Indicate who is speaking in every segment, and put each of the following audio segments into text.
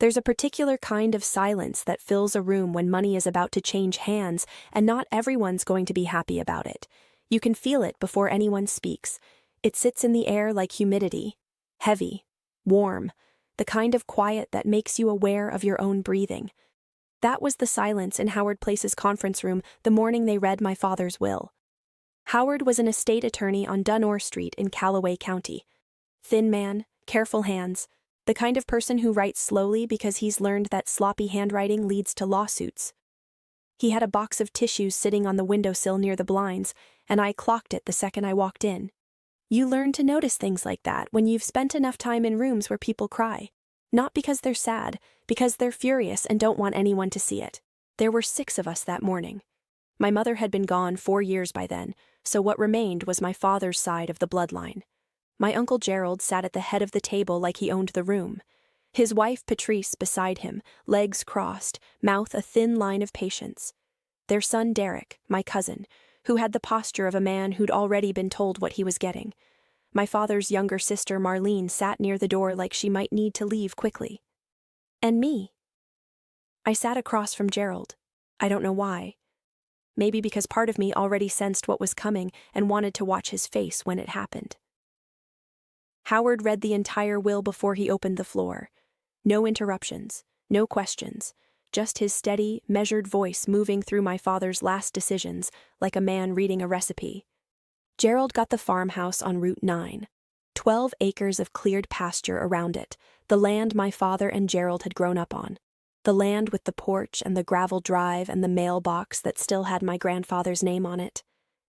Speaker 1: There's a particular kind of silence that fills a room when money is about to change hands, and not everyone's going to be happy about it. You can feel it before anyone speaks. It sits in the air like humidity. Heavy. Warm. The kind of quiet that makes you aware of your own breathing. That was the silence in Howard Place's conference room the morning they read my father's will. Howard was an estate attorney on Dunor Street in Callaway County. Thin man, careful hands, the kind of person who writes slowly because he's learned that sloppy handwriting leads to lawsuits. He had a box of tissues sitting on the windowsill near the blinds, and I clocked it the second I walked in. You learn to notice things like that when you've spent enough time in rooms where people cry. Not because they're sad, because they're furious and don't want anyone to see it. There were 6 of us that morning. My mother had been gone 4 years by then, so what remained was my father's side of the bloodline. My Uncle Gerald sat at the head of the table like he owned the room. His wife Patrice beside him, legs crossed, mouth a thin line of patience. Their son Derek, my cousin, who had the posture of a man who'd already been told what he was getting. My father's younger sister Marlene sat near the door like she might need to leave quickly. And me. I sat across from Gerald. I don't know why. Maybe because part of me already sensed what was coming and wanted to watch his face when it happened. Howard read the entire will before he opened the floor. No interruptions, no questions, just his steady, measured voice moving through my father's last decisions like a man reading a recipe. Gerald got the farmhouse on Route 9. 12 acres of cleared pasture around it, the land my father and Gerald had grown up on. The land with the porch and the gravel drive and the mailbox that still had my grandfather's name on it.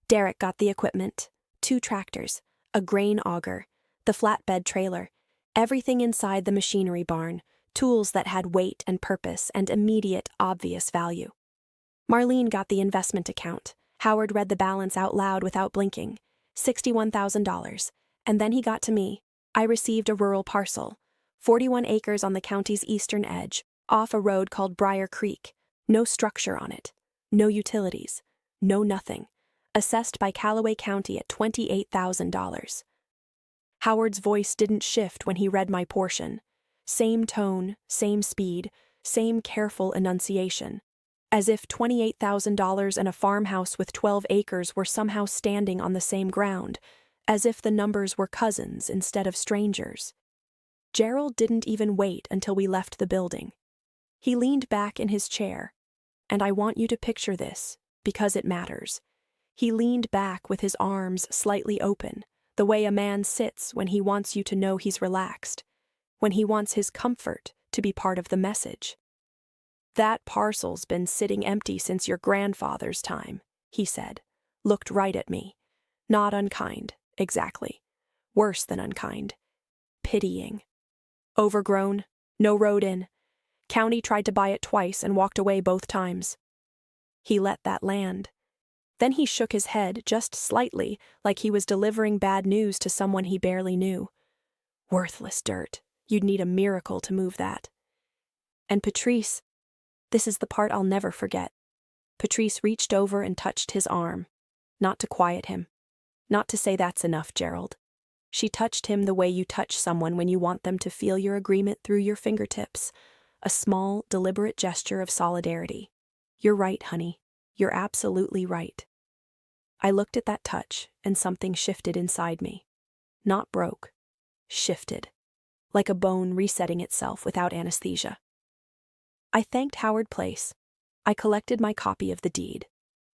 Speaker 1: Derek got the equipment, 2 tractors, a grain auger, the flatbed trailer, everything inside the machinery barn, tools that had weight and purpose and immediate, obvious value. Marlene got the investment account. Howard read the balance out loud without blinking. $61,000. And then he got to me. I received a rural parcel. 41 acres on the county's eastern edge, off a road called Briar Creek. No structure on it. No utilities. No nothing. Assessed by Callaway County at $28,000. Howard's voice didn't shift when he read my portion. Same tone, same speed, same careful enunciation. As if $28,000 and a farmhouse with 12 acres were somehow standing on the same ground, as if the numbers were cousins instead of strangers. Gerald didn't even wait until we left the building. He leaned back in his chair, and I want you to picture this, because it matters. He leaned back with his arms slightly open, the way a man sits when he wants you to know he's relaxed, when he wants his comfort to be part of the message. That parcel's been sitting empty since your grandfather's time, he said, looked right at me. Not unkind, exactly. Worse than unkind. Pitying. Overgrown, no road in. County tried to buy it twice and walked away both times. He let that land. Then he shook his head just slightly, like he was delivering bad news to someone he barely knew. Worthless dirt. You'd need a miracle to move that. And Patrice, this is the part I'll never forget. Patrice reached over and touched his arm. Not to quiet him. Not to say that's enough, Gerald. She touched him the way you touch someone when you want them to feel your agreement through your fingertips. A small, deliberate gesture of solidarity. You're right, honey. You're absolutely right. I looked at that touch, and something shifted inside me. Not broke. Shifted. Like a bone resetting itself without anesthesia. I thanked Howard Place. I collected my copy of the deed.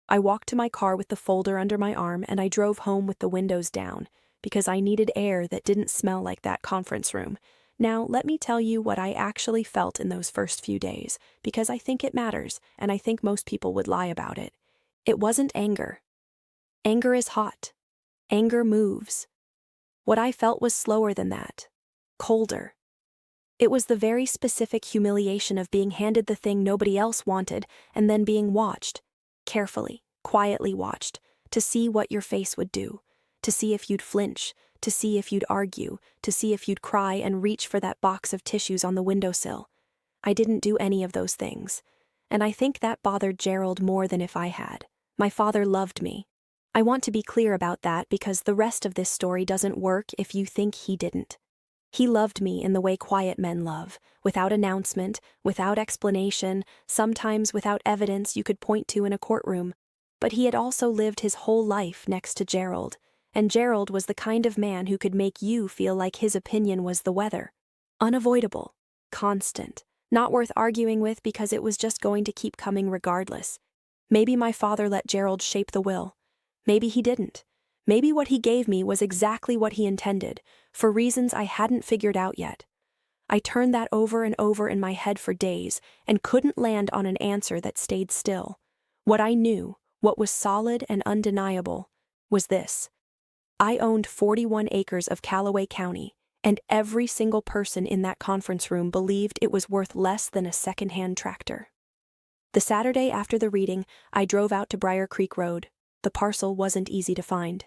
Speaker 1: I walked to my car with the folder under my arm, and I drove home with the windows down, because I needed air that didn't smell like that conference room. Now, let me tell you what I actually felt in those first few days, because I think it matters, and I think most people would lie about it. It wasn't anger. Anger is hot. Anger moves. What I felt was slower than that. Colder. It was the very specific humiliation of being handed the thing nobody else wanted and then being watched, carefully, quietly watched, to see what your face would do, to see if you'd flinch, to see if you'd argue, to see if you'd cry and reach for that box of tissues on the windowsill. I didn't do any of those things, and I think that bothered Gerald more than if I had. My father loved me. I want to be clear about that because the rest of this story doesn't work if you think he didn't. He loved me in the way quiet men love, without announcement, without explanation, sometimes without evidence you could point to in a courtroom. But he had also lived his whole life next to Gerald, and Gerald was the kind of man who could make you feel like his opinion was the weather. Unavoidable, constant, not worth arguing with because it was just going to keep coming regardless. Maybe my father let Gerald shape the will. Maybe he didn't. Maybe what he gave me was exactly what he intended, for reasons I hadn't figured out yet. I turned that over and over in my head for days and couldn't land on an answer that stayed still. What I knew, what was solid and undeniable, was this. I owned 41 acres of Callaway County, and every single person in that conference room believed it was worth less than a second-hand tractor. The Saturday after the reading, I drove out to Briar Creek Road. The parcel wasn't easy to find.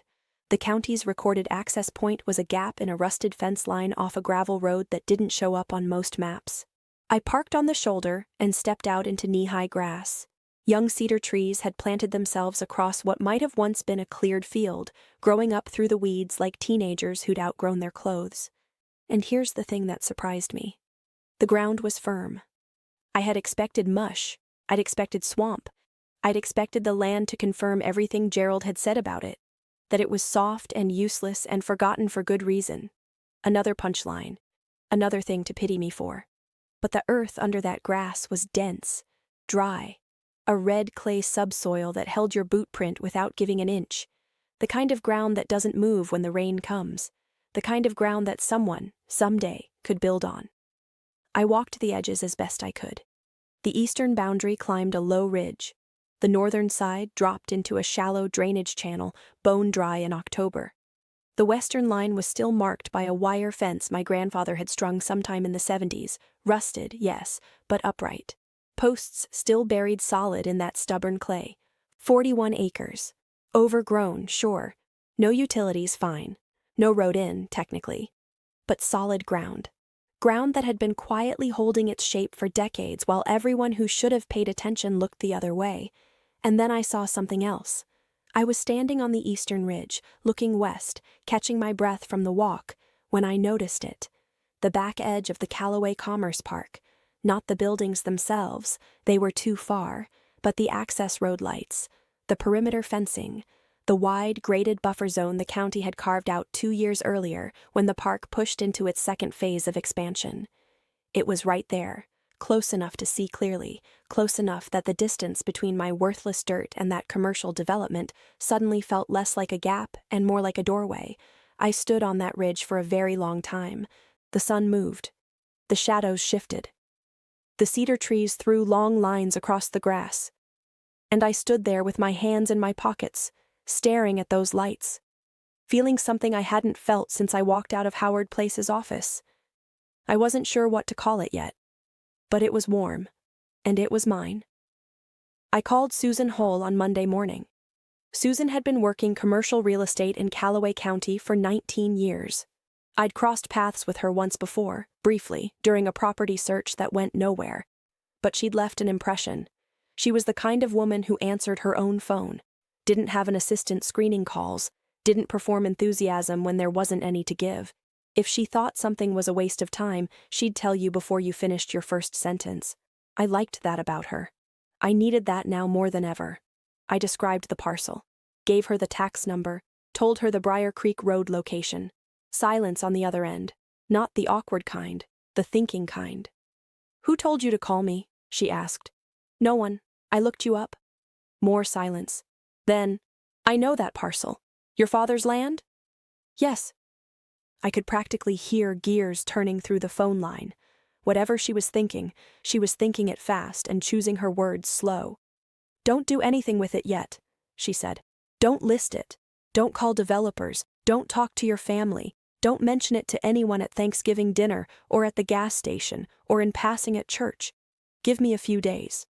Speaker 1: The county's recorded access point was a gap in a rusted fence line off a gravel road that didn't show up on most maps. I parked on the shoulder and stepped out into knee-high grass. Young cedar trees had planted themselves across what might have once been a cleared field, growing up through the weeds like teenagers who'd outgrown their clothes. And here's the thing that surprised me. The ground was firm. I had expected mush. I'd expected swamp. I'd expected the land to confirm everything Gerald had said about it, that it was soft and useless and forgotten for good reason. Another punchline. Another thing to pity me for. But the earth under that grass was dense, dry. A red clay subsoil that held your boot print without giving an inch. The kind of ground that doesn't move when the rain comes. The kind of ground that someone, someday, could build on. I walked the edges as best I could. The eastern boundary climbed a low ridge. The northern side dropped into a shallow drainage channel, bone dry in October. The western line was still marked by a wire fence my grandfather had strung sometime in the 70s, rusted, yes, but upright. Posts still buried solid in that stubborn clay. 41 acres. Overgrown, sure. No utilities, fine. No road in, technically. But solid ground. Ground that had been quietly holding its shape for decades while everyone who should have paid attention looked the other way. And then I saw something else. I was standing on the eastern ridge, looking west, catching my breath from the walk, when I noticed it. The back edge of the Callaway Commerce Park. Not the buildings themselves, they were too far, but the access road lights, the perimeter fencing, the wide, graded buffer zone the county had carved out 2 years earlier when the park pushed into its second phase of expansion. It was right there, close enough to see clearly, close enough that the distance between my worthless dirt and that commercial development suddenly felt less like a gap and more like a doorway. I stood on that ridge for a very long time. The sun moved. The shadows shifted. The cedar trees threw long lines across the grass. And I stood there with my hands in my pockets, staring at those lights, feeling something I hadn't felt since I walked out of Howard Place's office. I wasn't sure what to call it yet, but it was warm, and it was mine. I called Susan Hull on Monday morning. Susan had been working commercial real estate in Callaway County for 19 years. I'd crossed paths with her once before, briefly, during a property search that went nowhere. But she'd left an impression. She was the kind of woman who answered her own phone, didn't have an assistant screening calls, didn't perform enthusiasm when there wasn't any to give. If she thought something was a waste of time, she'd tell you before you finished your first sentence. I liked that about her. I needed that now more than ever. I described the parcel, gave her the tax number, told her the Briar Creek Road location. Silence on the other end. Not the awkward kind, the thinking kind. "Who told you to call me?" she asked. "No one. I looked you up." More silence. Then, "I know that parcel. Your father's land?" "Yes." I could practically hear gears turning through the phone line. Whatever she was thinking it fast and choosing her words slow. "Don't do anything with it yet," she said. "Don't list it. Don't call developers. Don't talk to your family. Don't mention it to anyone at Thanksgiving dinner or at the gas station or in passing at church. Give me a few days."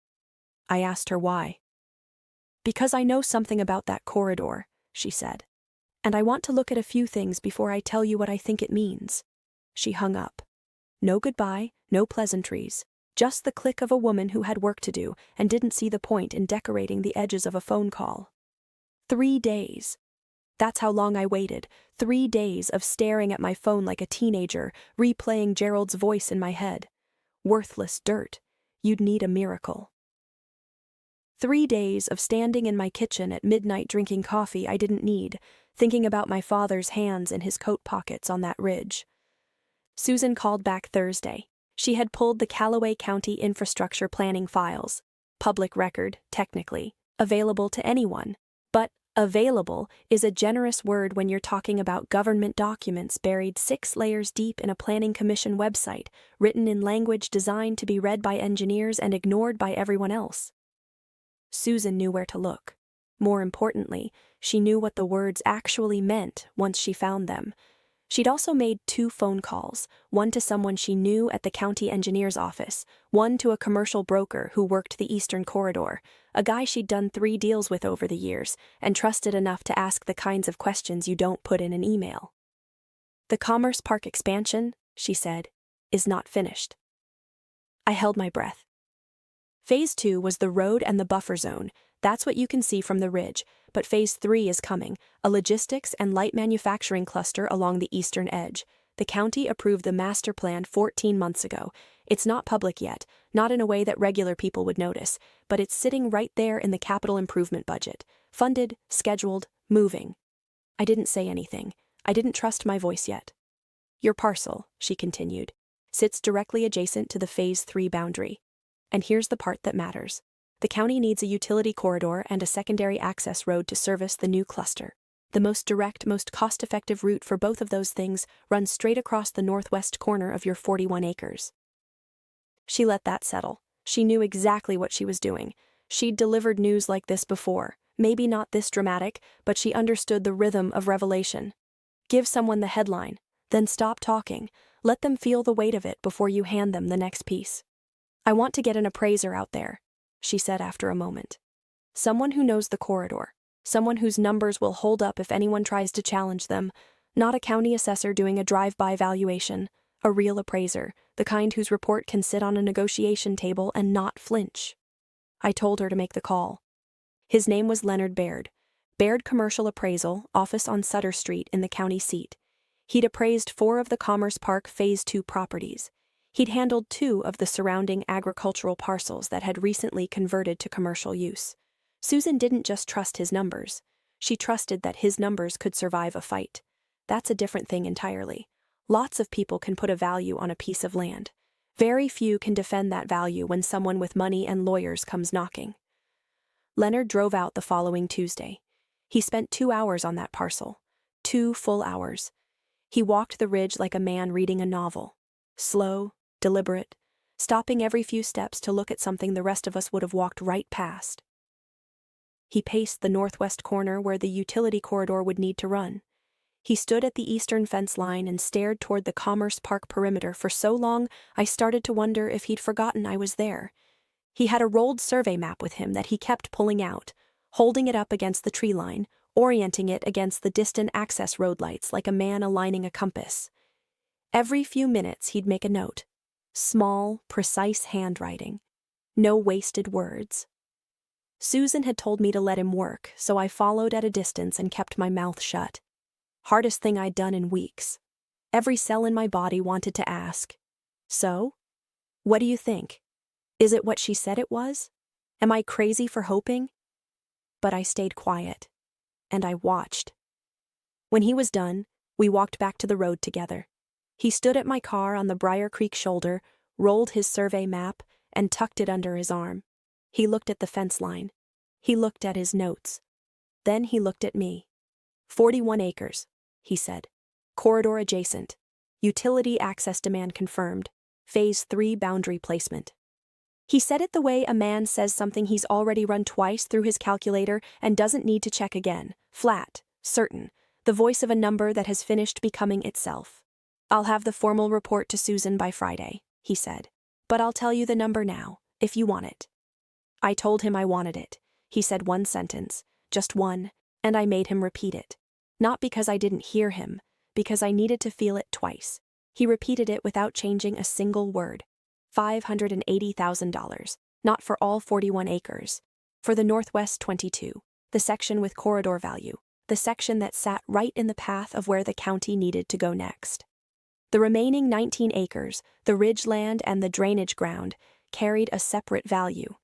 Speaker 1: I asked her why. "Because I know something about that corridor," she said. "And I want to look at a few things before I tell you what I think it means." She hung up. No goodbye, no pleasantries, just the click of a woman who had work to do and didn't see the point in decorating the edges of a phone call. 3 days. That's how long I waited, 3 days of staring at my phone like a teenager, replaying Gerald's voice in my head. Worthless dirt. You'd need a miracle. 3 days of standing in my kitchen at midnight drinking coffee I didn't need, thinking about my father's hands in his coat pockets on that ridge. Susan called back Thursday. She had pulled the Callaway County infrastructure planning files. Public record, technically. Available to anyone. But available is a generous word when you're talking about government documents buried 6 layers deep in a planning commission website, written in language designed to be read by engineers and ignored by everyone else. Susan knew where to look. More importantly, she knew what the words actually meant once she found them. She'd also made 2 phone calls, one to someone she knew at the county engineer's office, one to a commercial broker who worked the Eastern Corridor, a guy she'd done 3 deals with over the years, and trusted enough to ask the kinds of questions you don't put in an email. "The Commerce Park expansion," she said, "is not finished." I held my breath. Phase 2 was the road and the buffer zone. That's what you can see from the ridge, but Phase 3 is coming, a logistics and light manufacturing cluster along the eastern edge. The county approved the master plan 14 months ago. It's not public yet, not in a way that regular people would notice, but it's sitting right there in the capital improvement budget. Funded, scheduled, moving. I didn't say anything. I didn't trust my voice yet. "Your parcel," she continued, "sits directly adjacent to the Phase 3 boundary. And here's the part that matters. The county needs a utility corridor and a secondary access road to service the new cluster. The most direct, most cost-effective route for both of those things runs straight across the northwest corner of your 41 acres. She let that settle. She knew exactly what she was doing. She'd delivered news like this before, maybe not this dramatic, but she understood the rhythm of revelation. Give someone the headline, then stop talking. Let them feel the weight of it before you hand them the next piece. "I want to get an appraiser out there," she said after a moment. "Someone who knows the corridor. Someone whose numbers will hold up if anyone tries to challenge them. Not a county assessor doing a drive-by valuation. A real appraiser, the kind whose report can sit on a negotiation table and not flinch." I told her to make the call. His name was Leonard Baird. Baird Commercial Appraisal, office on Sutter Street in the county seat. He'd appraised 4 of the Commerce Park Phase 2 properties. He'd handled 2 of the surrounding agricultural parcels that had recently converted to commercial use. Susan didn't just trust his numbers. She trusted that his numbers could survive a fight. That's a different thing entirely. Lots of people can put a value on a piece of land. Very few can defend that value when someone with money and lawyers comes knocking. Leonard drove out the following Tuesday. He spent 2 hours on that parcel. 2 full hours. He walked the ridge like a man reading a novel. Slow, deliberate, stopping every few steps to look at something the rest of us would have walked right past. He paced the northwest corner where the utility corridor would need to run. He stood at the eastern fence line and stared toward the Commerce Park perimeter for so long I started to wonder if he'd forgotten I was there. He had a rolled survey map with him that he kept pulling out, holding it up against the tree line, orienting it against the distant access road lights like a man aligning a compass. Every few minutes he'd make a note. Small, precise handwriting. No wasted words. Susan had told me to let him work, so I followed at a distance and kept my mouth shut. Hardest thing I'd done in weeks. Every cell in my body wanted to ask, "So? What do you think? Is it what she said it was? Am I crazy for hoping?" But I stayed quiet. And I watched. When he was done, we walked back to the road together. He stood at my car on the Briar Creek shoulder, rolled his survey map, and tucked it under his arm. He looked at the fence line. He looked at his notes. Then he looked at me. 41 acres, he said. Corridor adjacent. Utility access demand confirmed. Phase 3 boundary placement. He said it the way a man says something he's already run twice through his calculator and doesn't need to check again. Flat, certain, the voice of a number that has finished becoming itself. "I'll have the formal report to Susan by Friday," he said. "But I'll tell you the number now, if you want it." I told him I wanted it. He said one sentence, just one, and I made him repeat it. Not because I didn't hear him, because I needed to feel it twice. He repeated it without changing a single word. $580,000, not for all 41 acres. For the Northwest 22, the section with corridor value, the section that sat right in the path of where the county needed to go next. The remaining 19 acres, the ridge land and the drainage ground, carried a separate value.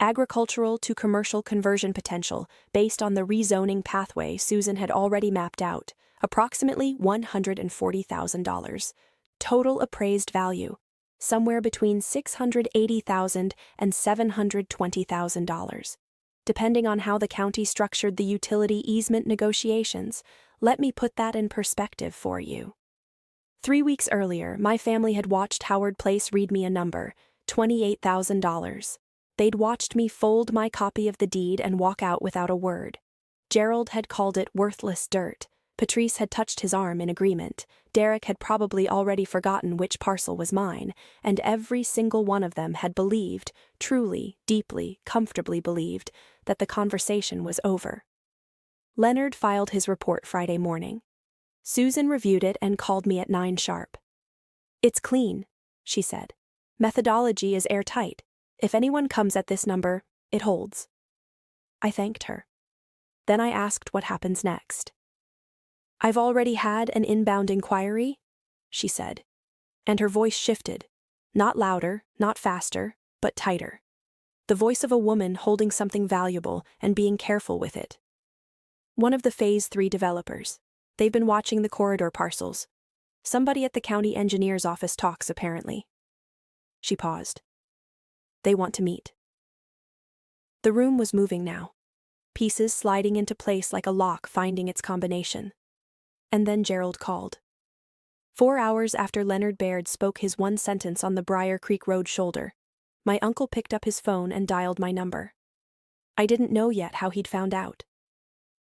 Speaker 1: Agricultural to commercial conversion potential based on the rezoning pathway Susan had already mapped out, approximately $140,000. Total appraised value, somewhere between $680,000 and $720,000. Depending on how the county structured the utility easement negotiations, let me put that in perspective for you. 3 weeks earlier, my family had watched Howard Place read me a number, $28,000. They'd watched me fold my copy of the deed and walk out without a word. Gerald had called it worthless dirt. Patrice had touched his arm in agreement. Derek had probably already forgotten which parcel was mine, and every single one of them had believed, truly, deeply, comfortably believed, that the conversation was over. Leonard filed his report Friday morning. Susan reviewed it and called me at 9 sharp. "It's clean," she said. "Methodology is airtight. If anyone comes at this number, it holds." I thanked her. Then I asked what happens next. "I've already had an inbound inquiry," she said, and her voice shifted, not louder, not faster, but tighter. The voice of a woman holding something valuable and being careful with it. "One of the Phase 3 developers. They've been watching the corridor parcels. Somebody at the county engineer's office talks, apparently." She paused. "They want to meet." The room was moving now, pieces sliding into place like a lock finding its combination. And then Gerald called. 4 hours after Leonard Baird spoke his one sentence on the Briar Creek Road shoulder, my uncle picked up his phone and dialed my number. I didn't know yet how he'd found out.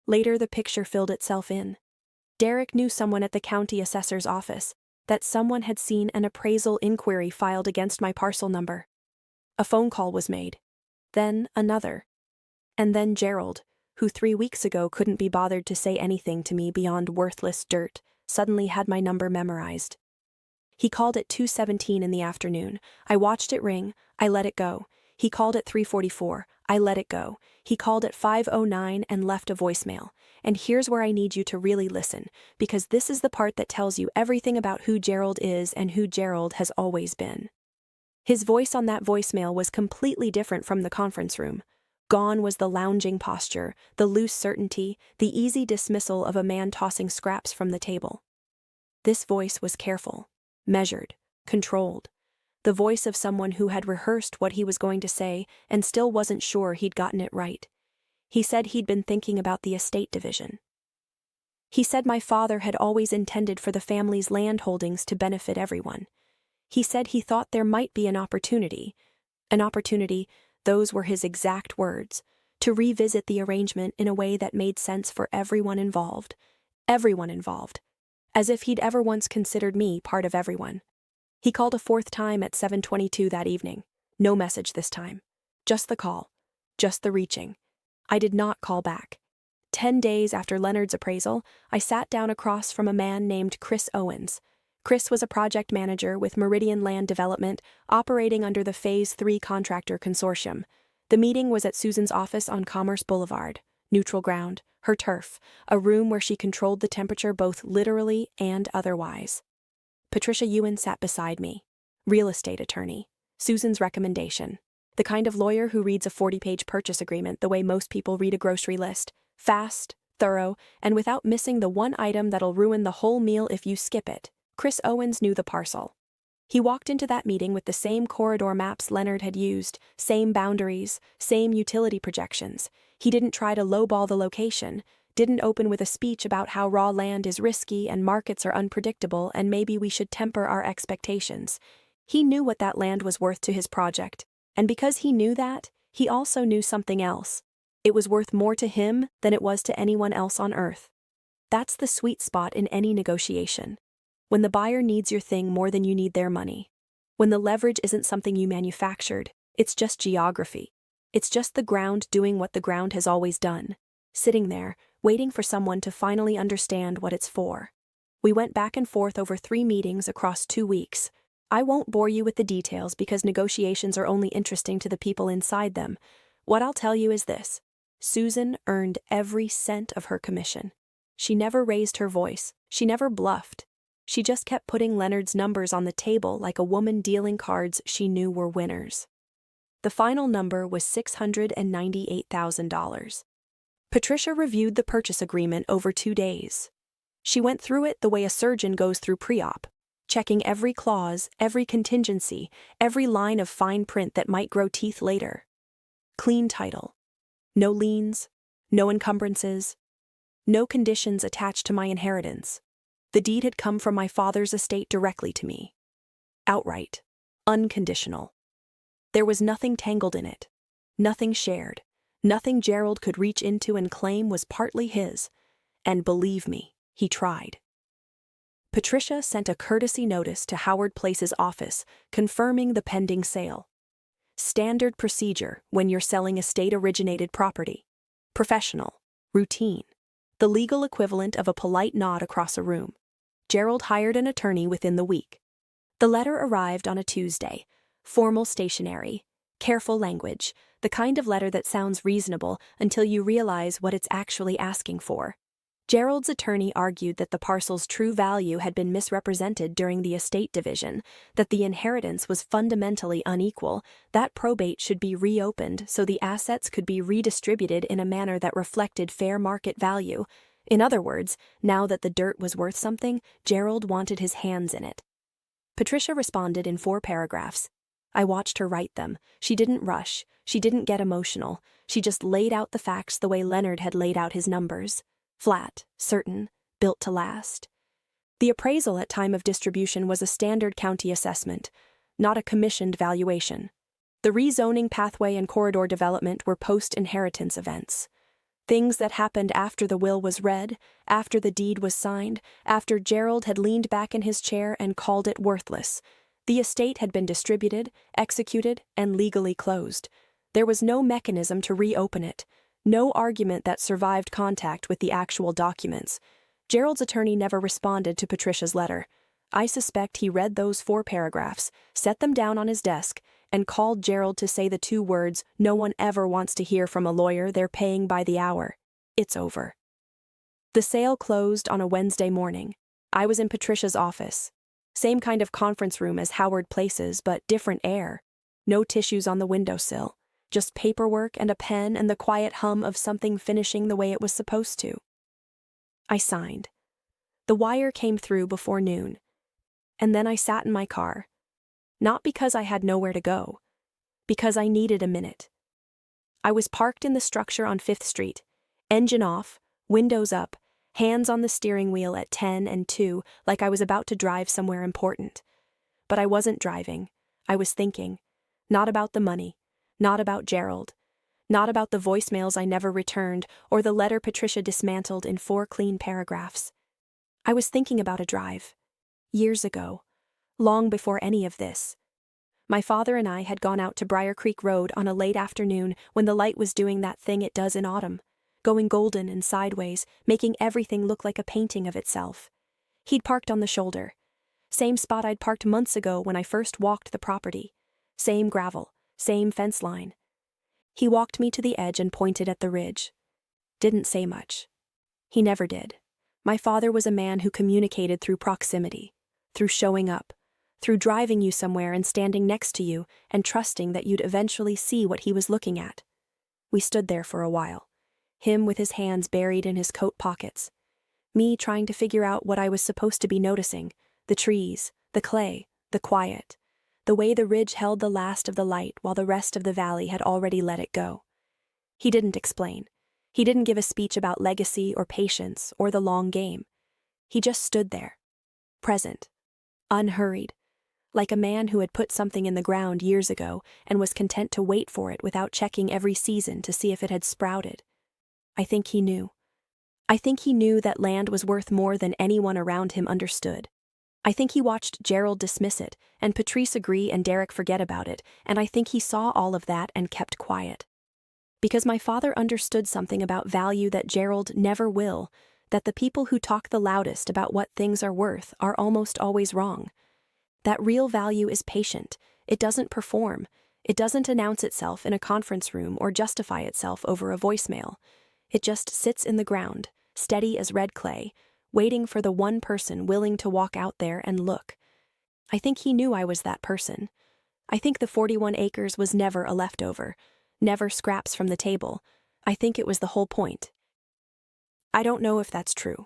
Speaker 1: Later the picture filled itself in. Derek knew someone at the county assessor's office, that someone had seen an appraisal inquiry filed against my parcel number. A phone call was made. Then another. And then Gerald, who 3 weeks ago couldn't be bothered to say anything to me beyond worthless dirt, suddenly had my number memorized. He called at 2:17 in the afternoon. I watched it ring. I let it go. He called at 3:44. I let it go. He called at 5:09 and left a voicemail. And here's where I need you to really listen, because this is the part that tells you everything about who Gerald is and who Gerald has always been. His voice on that voicemail was completely different from the conference room. Gone was the lounging posture, the loose certainty, the easy dismissal of a man tossing scraps from the table. This voice was careful, measured, controlled. The voice of someone who had rehearsed what he was going to say and still wasn't sure he'd gotten it right. He said he'd been thinking about the estate division. He said my father had always intended for the family's land holdings to benefit everyone. He said he thought there might be an opportunity, those were his exact words, to revisit the arrangement in a way that made sense for everyone involved, as if he'd ever once considered me part of everyone. He called a 4th time at 7:22 that evening. No message this time. Just the call. Just the reaching. I did not call back. 10 days after Leonard's appraisal, I sat down across from a man named Chris Owens. Chris was a project manager with Meridian Land Development, operating under the Phase 3 Contractor Consortium. The meeting was at Susan's office on Commerce Boulevard, neutral ground, her turf, a room where she controlled the temperature both literally and otherwise. Patricia Ewan sat beside me. Real estate attorney. Susan's recommendation. The kind of lawyer who reads a 40-page purchase agreement the way most people read a grocery list. Fast, thorough, and without missing the one item that'll ruin the whole meal if you skip it. Chris Owens knew the parcel. He walked into that meeting with the same corridor maps Leonard had used, same boundaries, same utility projections. He didn't try to lowball the location, didn't open with a speech about how raw land is risky and markets are unpredictable and maybe we should temper our expectations. He knew what that land was worth to his project, and because he knew that, he also knew something else. It was worth more to him than it was to anyone else on earth. That's the sweet spot in any negotiation. When the buyer needs your thing more than you need their money. When the leverage isn't something you manufactured, it's just geography. It's just the ground doing what the ground has always done. Sitting there, waiting for someone to finally understand what it's for. We went back and forth over 3 meetings across 2 weeks. I won't bore you with the details because negotiations are only interesting to the people inside them. What I'll tell you is this. Susan earned every cent of her commission. She never raised her voice. She never bluffed. She just kept putting Leonard's numbers on the table like a woman dealing cards she knew were winners. The final number was $698,000. Patricia reviewed the purchase agreement over 2 days. She went through it the way a surgeon goes through pre-op, checking every clause, every contingency, every line of fine print that might grow teeth later. Clean title. No liens, no encumbrances, no conditions attached to my inheritance. The deed had come from my father's estate directly to me. Outright. Unconditional. There was nothing tangled in it. Nothing shared. Nothing Gerald could reach into and claim was partly his. And believe me, he tried. Patricia sent a courtesy notice to Howard Place's office confirming the pending sale. Standard procedure when you're selling estate-originated property. Professional. Routine. The legal equivalent of a polite nod across a room. Gerald hired an attorney within the week. The letter arrived on a Tuesday. Formal stationery. Careful language. The kind of letter that sounds reasonable until you realize what it's actually asking for. Gerald's attorney argued that the parcel's true value had been misrepresented during the estate division, that the inheritance was fundamentally unequal, that probate should be reopened so the assets could be redistributed in a manner that reflected fair market value. In other words, now that the dirt was worth something, Gerald wanted his hands in it. Patricia responded in 4 paragraphs. I watched her write them. She didn't rush. She didn't get emotional. She just laid out the facts the way Leonard had laid out his numbers. Flat, certain, built to last. The appraisal at time of distribution was a standard county assessment, not a commissioned valuation. The rezoning pathway and corridor development were post-inheritance events. Things that happened after the will was read, after the deed was signed, after Gerald had leaned back in his chair and called it worthless. The estate had been distributed, executed, and legally closed. There was no mechanism to reopen it. No argument that survived contact with the actual documents. Gerald's attorney never responded to Patricia's letter. I suspect he read those 4 paragraphs, set them down on his desk, and called Gerald to say the 2 words no one ever wants to hear from a lawyer they're paying by the hour. It's over. The sale closed on a Wednesday morning. I was in Patricia's office. Same kind of conference room as Howard Place's, but different air. No tissues on the windowsill. Just paperwork and a pen and the quiet hum of something finishing the way it was supposed to. I signed. The wire came through before noon. And then I sat in my car. Not because I had nowhere to go. Because I needed a minute. I was parked in the structure on 5th Street. Engine off, windows up, hands on the steering wheel at 10 and 2 like I was about to drive somewhere important. But I wasn't driving. I was thinking. Not about the money. Not about Gerald. Not about the voicemails I never returned or the letter Patricia dismantled in 4 clean paragraphs. I was thinking about a drive. Years ago. Long before any of this. My father and I had gone out to Briar Creek Road on a late afternoon when the light was doing that thing it does in autumn, going golden and sideways, making everything look like a painting of itself. He'd parked on the shoulder. Same spot I'd parked months ago when I first walked the property. Same gravel. Same fence line. He walked me to the edge and pointed at the ridge. Didn't say much. He never did. My father was a man who communicated through proximity, through showing up, through driving you somewhere and standing next to you and trusting that you'd eventually see what he was looking at. We stood there for a while, him with his hands buried in his coat pockets, me trying to figure out what I was supposed to be noticing, the trees, the clay, the quiet. The way the ridge held the last of the light while the rest of the valley had already let it go. He didn't explain. He didn't give a speech about legacy or patience or the long game. He just stood there, present, unhurried, like a man who had put something in the ground years ago and was content to wait for it without checking every season to see if it had sprouted. I think he knew. I think he knew that land was worth more than anyone around him understood. I think he watched Gerald dismiss it, and Patrice agree and Derek forget about it, and I think he saw all of that and kept quiet. Because my father understood something about value that Gerald never will, that the people who talk the loudest about what things are worth are almost always wrong. That real value is patient, it doesn't perform, It doesn't announce itself in a conference room or justify itself over a voicemail. It just sits in the ground, steady as red clay, waiting for the one person willing to walk out there and look. I think he knew I was that person. I think the 41 acres was never a leftover, never scraps from the table. I think it was the whole point. I don't know if that's true.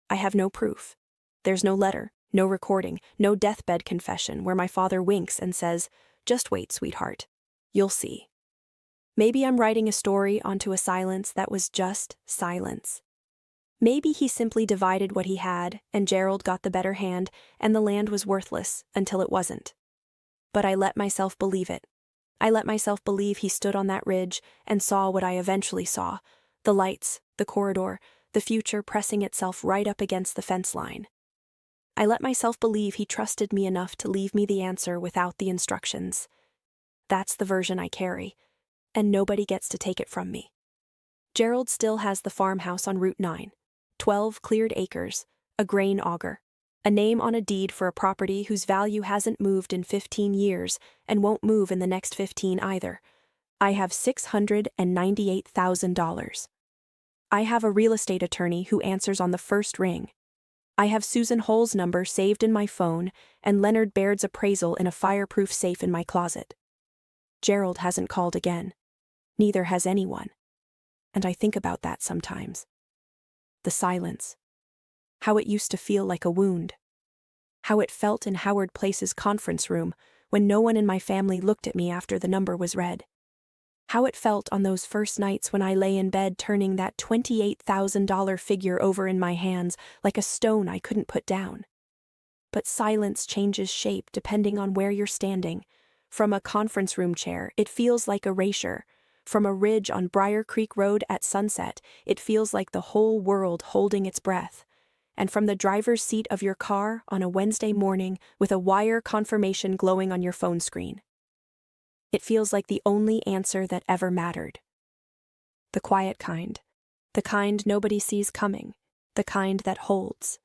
Speaker 1: I have no proof. There's no letter, no recording, no deathbed confession where my father winks and says, "Just wait, sweetheart. You'll see." Maybe I'm writing a story onto a silence that was just silence. Maybe he simply divided what he had, and Gerald got the better hand, and the land was worthless until it wasn't. But I let myself believe it. I let myself believe he stood on that ridge and saw what I eventually saw: the lights, the corridor, the future pressing itself right up against the fence line. I let myself believe he trusted me enough to leave me the answer without the instructions. That's the version I carry, and nobody gets to take it from me. Gerald still has the farmhouse on Route 9, 12 cleared acres, a grain auger, a name on a deed for a property whose value hasn't moved in 15 years and won't move in the next 15 either. I have $698,000. I have a real estate attorney who answers on the first ring. I have Susan Hull's number saved in my phone and Leonard Baird's appraisal in a fireproof safe in my closet. Gerald hasn't called again. Neither has anyone. And I think about that sometimes. The silence. How it used to feel like a wound. How it felt in Howard Place's conference room when no one in my family looked at me after the number was read. How it felt on those first nights when I lay in bed turning that $28,000 figure over in my hands like a stone I couldn't put down. But silence changes shape depending on where you're standing. From a conference room chair, it feels like erasure. From a ridge on Briar Creek Road at sunset, it feels like the whole world holding its breath. And from the driver's seat of your car on a Wednesday morning with a wire confirmation glowing on your phone screen, it feels like the only answer that ever mattered. The quiet kind. The kind nobody sees coming. The kind that holds.